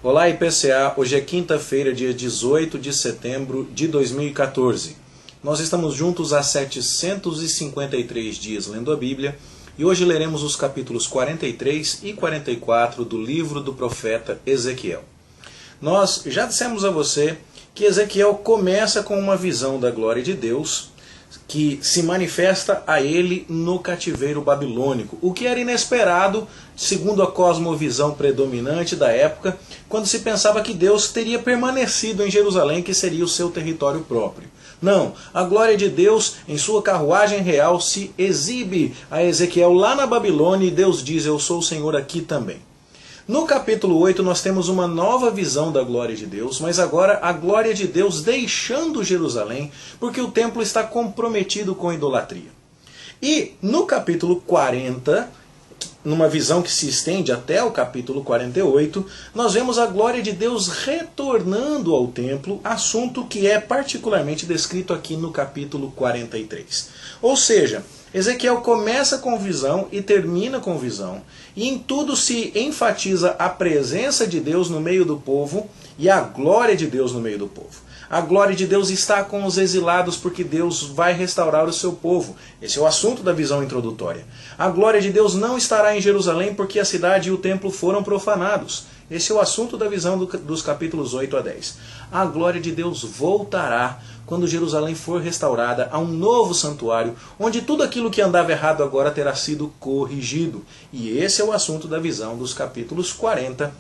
Olá IPCA, hoje é quinta-feira, dia 18 de setembro de 2014. Nós estamos juntos há 753 dias lendo a Bíblia e hoje leremos os capítulos 43 e 44 do livro do profeta Ezequiel. Nós já dissemos a você que Ezequiel começa com uma visão da glória de Deus que se manifesta a ele no cativeiro babilônico, o que era inesperado segundo a cosmovisão predominante da época, quando se pensava que Deus teria permanecido em Jerusalém, que seria o seu território próprio. Não, a glória de Deus em sua carruagem real se exibe a Ezequiel lá na Babilônia e Deus diz: eu sou o Senhor aqui também. No capítulo 8 nós temos uma nova visão da glória de Deus, mas agora a glória de Deus deixando Jerusalém, porque o templo está comprometido com idolatria. E no capítulo 40, numa visão que se estende até o capítulo 48, nós vemos a glória de Deus retornando ao templo, assunto que é particularmente descrito aqui no capítulo 43. Ou seja, Ezequiel começa com visão e termina com visão, e em tudo se enfatiza a presença de Deus no meio do povo e a glória de Deus no meio do povo. A glória de Deus está com os exilados porque Deus vai restaurar o seu povo. Esse é o assunto da visão introdutória. A glória de Deus não estará em Jerusalém porque a cidade e o templo foram profanados. Esse é o assunto da visão dos capítulos 8 a 10. A glória de Deus voltará quando Jerusalém for restaurada a um novo santuário, onde tudo aquilo que andava errado agora terá sido corrigido. E esse é o assunto da visão dos capítulos 40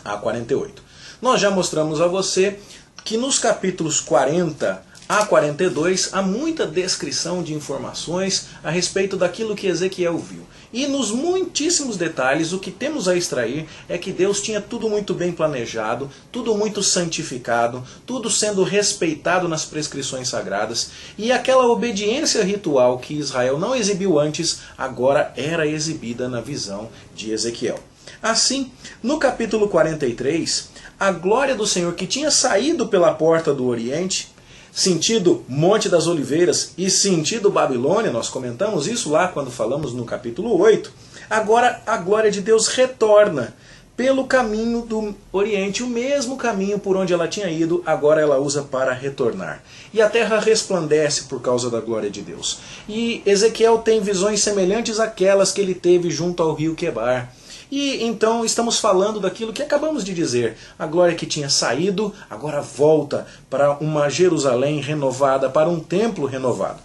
a 48. Nós já mostramos a você que nos capítulos 40 a 42 há muita descrição de informações a respeito daquilo que Ezequiel viu. E nos muitíssimos detalhes o que temos a extrair é que Deus tinha tudo muito bem planejado, tudo muito santificado, tudo sendo respeitado nas prescrições sagradas, e aquela obediência ritual que Israel não exibiu antes, agora era exibida na visão de Ezequiel. Assim, no capítulo 43, a glória do Senhor que tinha saído pela porta do Oriente, sentido Monte das Oliveiras e sentido Babilônia, nós comentamos isso lá quando falamos no capítulo 8, agora a glória de Deus retorna pelo caminho do Oriente, o mesmo caminho por onde ela tinha ido, agora ela usa para retornar. E a terra resplandece por causa da glória de Deus. E Ezequiel tem visões semelhantes àquelas que ele teve junto ao rio Quebar. E então estamos falando daquilo que acabamos de dizer. A glória que tinha saído, agora volta para uma Jerusalém renovada, para um templo renovado.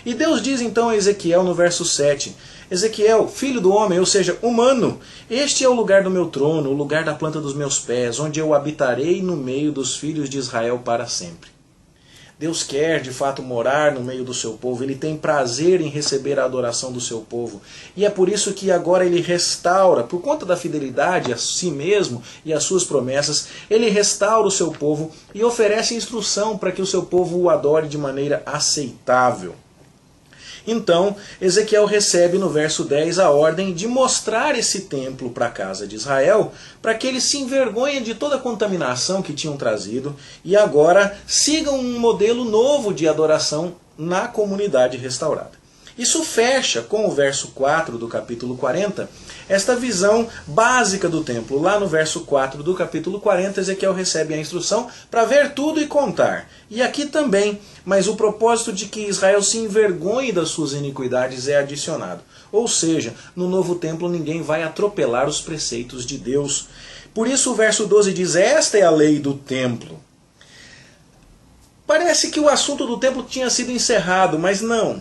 E Deus diz então a Ezequiel no verso 7, Ezequiel, filho do homem, ou seja, humano, este é o lugar do meu trono, o lugar da planta dos meus pés, onde eu habitarei no meio dos filhos de Israel para sempre. Deus quer de fato morar no meio do seu povo, Ele tem prazer em receber a adoração do seu povo. E é por isso que agora Ele restaura, por conta da fidelidade a si mesmo e às suas promessas, Ele restaura o seu povo e oferece instrução para que o seu povo o adore de maneira aceitável. Então, Ezequiel recebe no verso 10 a ordem de mostrar esse templo para a casa de Israel, para que eles se envergonhem de toda a contaminação que tinham trazido e agora sigam um modelo novo de adoração na comunidade restaurada. Isso fecha com o verso 4 do capítulo 40, esta visão básica do templo. Lá no verso 4 do capítulo 40, Ezequiel recebe a instrução para ver tudo e contar. E aqui também, mas o propósito de que Israel se envergonhe das suas iniquidades é adicionado. Ou seja, no novo templo ninguém vai atropelar os preceitos de Deus. Por isso o verso 12 diz, esta é a lei do templo. Parece que o assunto do templo tinha sido encerrado, mas não.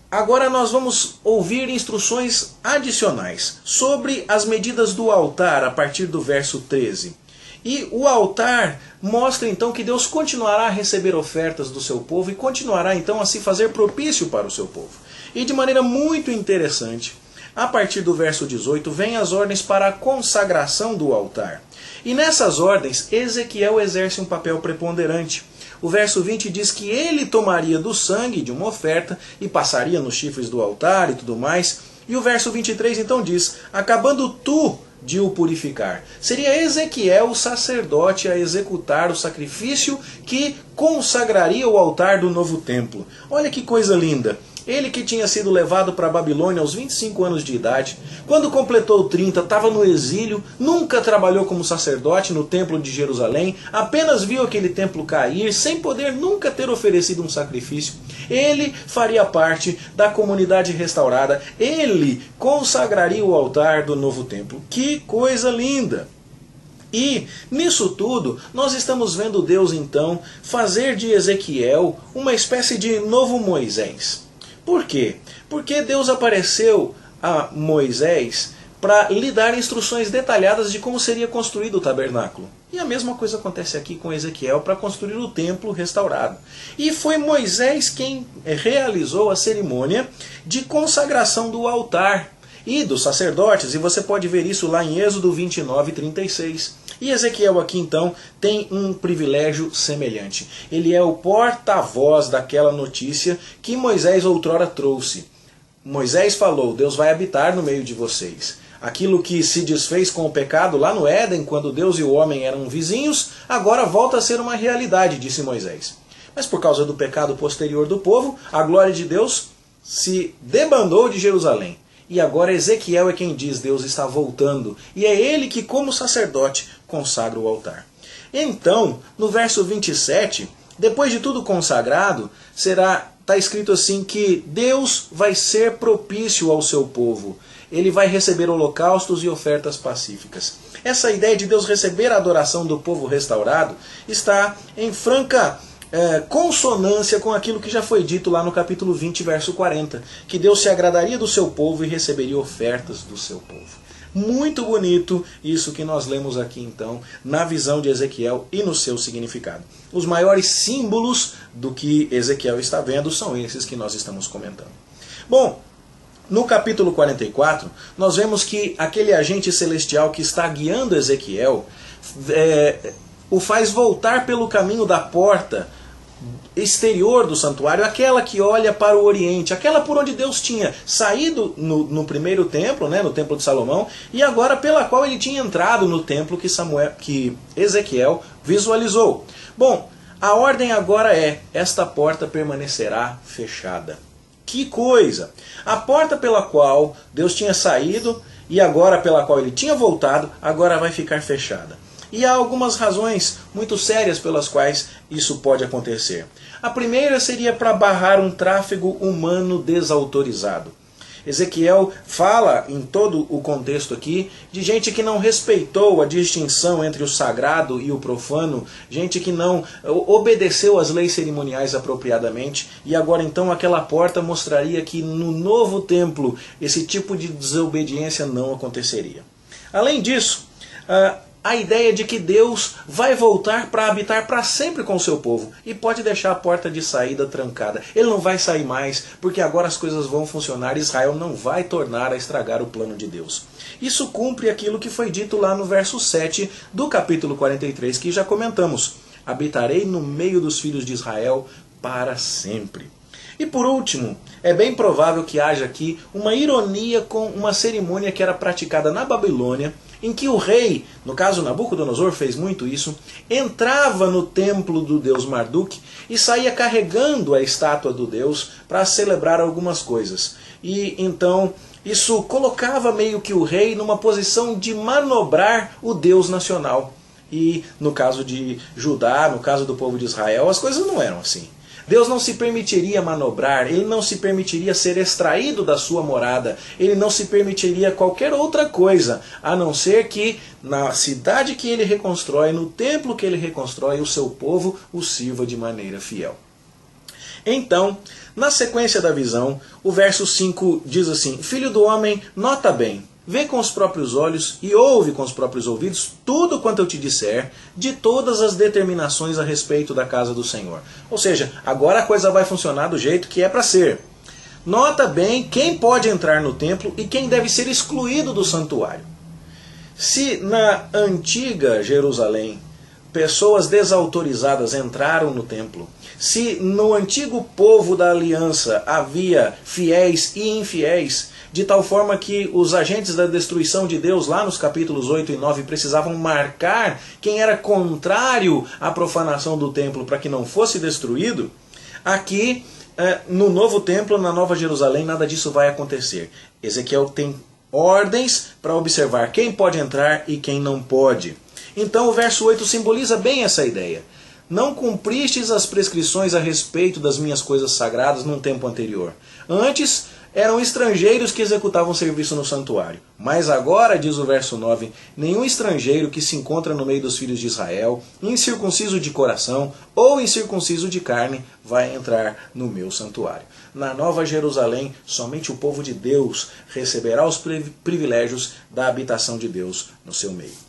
Agora nós vamos ouvir instruções adicionais sobre as medidas do altar a partir do verso 13. E o altar mostra então que Deus continuará a receber ofertas do seu povo e continuará então a se fazer propício para o seu povo. E de maneira muito interessante, a partir do verso 18, vem as ordens para a consagração do altar. E nessas ordens, Ezequiel exerce um papel preponderante. O verso 20 diz que ele tomaria do sangue de uma oferta e passaria nos chifres do altar e tudo mais. E o verso 23 então diz, acabando tu de o purificar. Seria Ezequiel o sacerdote a executar o sacrifício que consagraria o altar do novo templo. Olha que coisa linda! Ele que tinha sido levado para a Babilônia aos 25 anos de idade, quando completou 30, estava no exílio, nunca trabalhou como sacerdote no templo de Jerusalém, apenas viu aquele templo cair, sem poder nunca ter oferecido um sacrifício. Ele faria parte da comunidade restaurada, ele consagraria o altar do novo templo. Que coisa linda! E, nisso tudo, nós estamos vendo Deus, então, fazer de Ezequiel uma espécie de novo Moisés. Por quê? Porque Deus apareceu a Moisés para lhe dar instruções detalhadas de como seria construído o tabernáculo. E a mesma coisa acontece aqui com Ezequiel para construir o templo restaurado. E foi Moisés quem realizou a cerimônia de consagração do altar e dos sacerdotes, e você pode ver isso lá em Êxodo 29:36. E Ezequiel aqui então tem um privilégio semelhante. Ele é o porta-voz daquela notícia que Moisés outrora trouxe. Moisés falou: Deus vai habitar no meio de vocês. Aquilo que se desfez com o pecado lá no Éden, quando Deus e o homem eram vizinhos, agora volta a ser uma realidade, disse Moisés. Mas por causa do pecado posterior do povo, a glória de Deus se debandou de Jerusalém. E agora Ezequiel é quem diz: Deus está voltando. E é ele que, como sacerdote, consagra o altar. Então, no verso 27, depois de tudo consagrado, está escrito assim que Deus vai ser propício ao seu povo. Ele vai receber holocaustos e ofertas pacíficas. Essa ideia de Deus receber a adoração do povo restaurado está em franca consonância com aquilo que já foi dito lá no capítulo 20, verso 40, que Deus se agradaria do seu povo e receberia ofertas do seu povo. Muito bonito isso que nós lemos aqui então, na visão de Ezequiel e no seu significado. Os maiores símbolos do que Ezequiel está vendo são esses que nós estamos comentando. Bom, no capítulo 44, nós vemos que aquele agente celestial que está guiando Ezequiel o faz voltar pelo caminho da porta exterior do santuário, aquela que olha para o Oriente, aquela por onde Deus tinha saído no primeiro templo, no templo de Salomão, e agora pela qual ele tinha entrado no templo que Ezequiel visualizou. Bom, a ordem agora é: esta porta permanecerá fechada. Que coisa! A porta pela qual Deus tinha saído e agora pela qual ele tinha voltado, agora vai ficar fechada. E há algumas razões muito sérias pelas quais isso pode acontecer. A primeira seria para barrar um tráfego humano desautorizado. Ezequiel fala, em todo o contexto aqui, de gente que não respeitou a distinção entre o sagrado e o profano, gente que não obedeceu às leis cerimoniais apropriadamente, e agora então aquela porta mostraria que no novo templo esse tipo de desobediência não aconteceria. Além disso, a ideia de que Deus vai voltar para habitar para sempre com o seu povo e pode deixar a porta de saída trancada. Ele não vai sair mais, porque agora as coisas vão funcionar. Israel não vai tornar a estragar o plano de Deus. Isso cumpre aquilo que foi dito lá no verso 7 do capítulo 43, que já comentamos: habitarei no meio dos filhos de Israel para sempre. E por último, é bem provável que haja aqui uma ironia com uma cerimônia que era praticada na Babilônia, em que o rei, no caso Nabucodonosor fez muito isso, entrava no templo do deus Marduk e saía carregando a estátua do deus para celebrar algumas coisas. E então isso colocava meio que o rei numa posição de manobrar o deus nacional. E no caso de Judá, no caso do povo de Israel, as coisas não eram assim. Deus não se permitiria manobrar, ele não se permitiria ser extraído da sua morada, ele não se permitiria qualquer outra coisa, a não ser que na cidade que ele reconstrói, no templo que ele reconstrói, o seu povo o sirva de maneira fiel. Então, na sequência da visão, o verso 5 diz assim: Filho do homem, nota bem, vê com os próprios olhos e ouve com os próprios ouvidos tudo quanto eu te disser de todas as determinações a respeito da casa do Senhor. Ou seja, agora a coisa vai funcionar do jeito que é para ser. Nota bem quem pode entrar no templo e quem deve ser excluído do santuário. Se na antiga Jerusalém pessoas desautorizadas entraram no templo, se no antigo povo da aliança havia fiéis e infiéis, de tal forma que os agentes da destruição de Deus, lá nos capítulos 8 e 9, precisavam marcar quem era contrário à profanação do templo para que não fosse destruído, aqui no novo templo, na Nova Jerusalém, nada disso vai acontecer. Ezequiel tem ordens para observar quem pode entrar e quem não pode. Então o verso 8 simboliza bem essa ideia. Não cumpristes as prescrições a respeito das minhas coisas sagradas num tempo anterior. Antes eram estrangeiros que executavam serviço no santuário. Mas agora, diz o verso 9, nenhum estrangeiro que se encontra no meio dos filhos de Israel, incircunciso de coração ou incircunciso de carne, vai entrar no meu santuário. Na Nova Jerusalém, somente o povo de Deus receberá os privilégios da habitação de Deus no seu meio.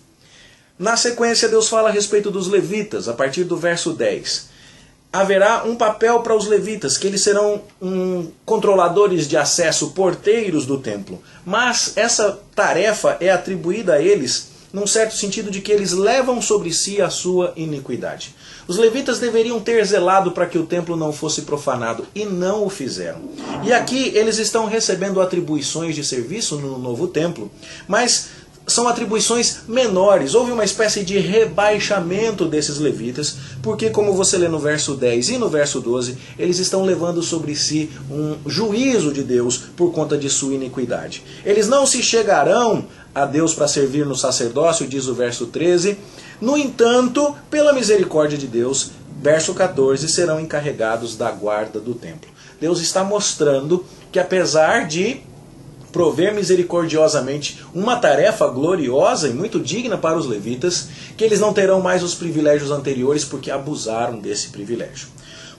Na sequência, Deus fala a respeito dos levitas, a partir do verso 10. Haverá um papel para os levitas, que eles serão controladores de acesso, porteiros do templo. Mas essa tarefa é atribuída a eles, num certo sentido de que eles levam sobre si a sua iniquidade. Os levitas deveriam ter zelado para que o templo não fosse profanado, e não o fizeram. E aqui eles estão recebendo atribuições de serviço no novo templo, mas são atribuições menores. Houve uma espécie de rebaixamento desses levitas, porque, como você lê no verso 10 e no verso 12, eles estão levando sobre si um juízo de Deus por conta de sua iniquidade. Eles não se chegarão a Deus para servir no sacerdócio, diz o verso 13. No entanto, pela misericórdia de Deus, verso 14, serão encarregados da guarda do templo. Deus está mostrando que, apesar de prover misericordiosamente uma tarefa gloriosa e muito digna para os levitas, que eles não terão mais os privilégios anteriores porque abusaram desse privilégio.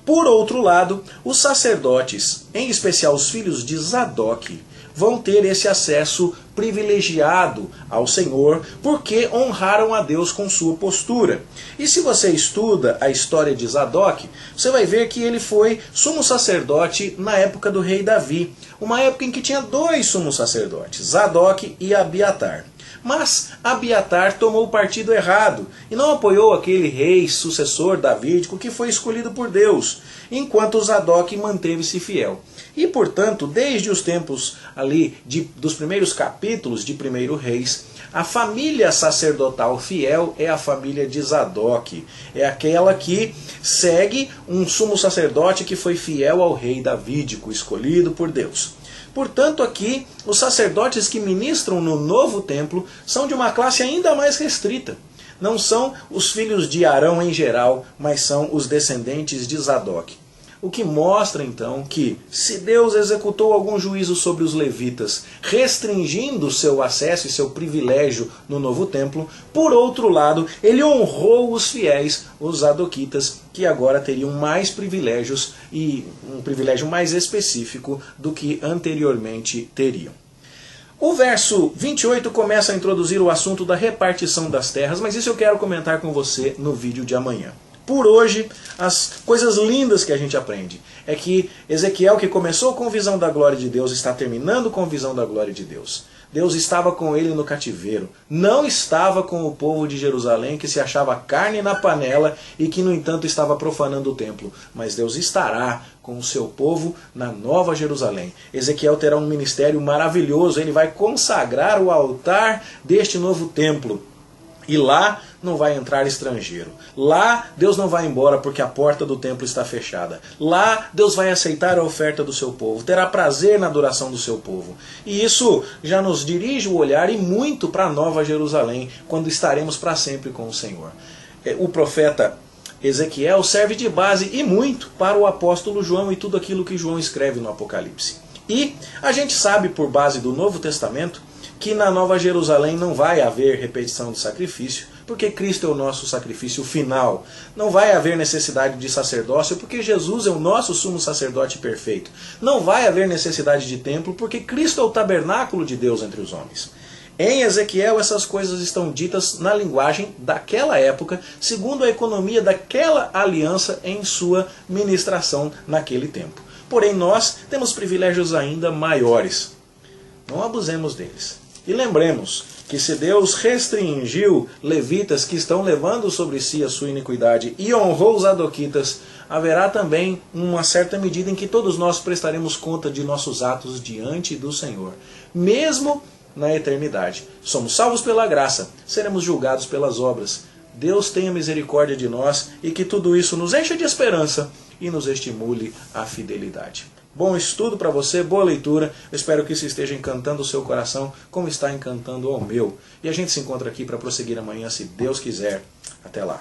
Por outro lado, os sacerdotes, em especial os filhos de Zadok, vão ter esse acesso privilegiado ao Senhor, porque honraram a Deus com sua postura. E se você estuda a história de Zadok, você vai ver que ele foi sumo sacerdote na época do rei Davi, uma época em que tinha dois sumos sacerdotes, Zadok e Abiatar. Mas Abiatar tomou o partido errado e não apoiou aquele rei sucessor davídico que foi escolhido por Deus, enquanto Zadok manteve-se fiel. E, portanto, desde os tempos ali dos primeiros capítulos de 1 Reis, a família sacerdotal fiel é a família de Zadok. É aquela que segue um sumo sacerdote que foi fiel ao rei davídico, escolhido por Deus. Portanto, aqui, os sacerdotes que ministram no novo templo são de uma classe ainda mais restrita. Não são os filhos de Arão em geral, mas são os descendentes de Zadok. O que mostra, então, que se Deus executou algum juízo sobre os levitas, restringindo seu acesso e seu privilégio no novo templo, por outro lado, ele honrou os fiéis, os zadoquitas, que agora teriam mais privilégios e um privilégio mais específico do que anteriormente teriam. O verso 28 começa a introduzir o assunto da repartição das terras, mas isso eu quero comentar com você no vídeo de amanhã. Por hoje, as coisas lindas que a gente aprende é que Ezequiel, que começou com visão da glória de Deus, está terminando com visão da glória de Deus. Deus estava com ele no cativeiro, não estava com o povo de Jerusalém que se achava carne na panela e que, no entanto, estava profanando o templo. Mas Deus estará com o seu povo na Nova Jerusalém. Ezequiel terá um ministério maravilhoso, ele vai consagrar o altar deste novo templo. E lá não vai entrar estrangeiro. Lá Deus não vai embora porque a porta do templo está fechada. Lá Deus vai aceitar a oferta do seu povo. Terá prazer na adoração do seu povo. E isso já nos dirige o olhar e muito para a Nova Jerusalém, quando estaremos para sempre com o Senhor. O profeta Ezequiel serve de base e muito para o apóstolo João e tudo aquilo que João escreve no Apocalipse. E a gente sabe por base do Novo Testamento que na Nova Jerusalém não vai haver repetição de sacrifício, porque Cristo é o nosso sacrifício final. Não vai haver necessidade de sacerdócio, porque Jesus é o nosso sumo sacerdote perfeito. Não vai haver necessidade de templo, porque Cristo é o tabernáculo de Deus entre os homens. Em Ezequiel, essas coisas estão ditas na linguagem daquela época, segundo a economia daquela aliança em sua ministração naquele tempo. Porém, nós temos privilégios ainda maiores. Não abusemos deles. E lembremos que se Deus restringiu levitas que estão levando sobre si a sua iniquidade e honrou os zadoquitas, haverá também uma certa medida em que todos nós prestaremos conta de nossos atos diante do Senhor, mesmo na eternidade. Somos salvos pela graça, seremos julgados pelas obras. Deus tenha misericórdia de nós e que tudo isso nos encha de esperança e nos estimule à fidelidade. Bom estudo para você, boa leitura. Eu espero que isso esteja encantando o seu coração como está encantando ao meu. E a gente se encontra aqui para prosseguir amanhã, se Deus quiser. Até lá.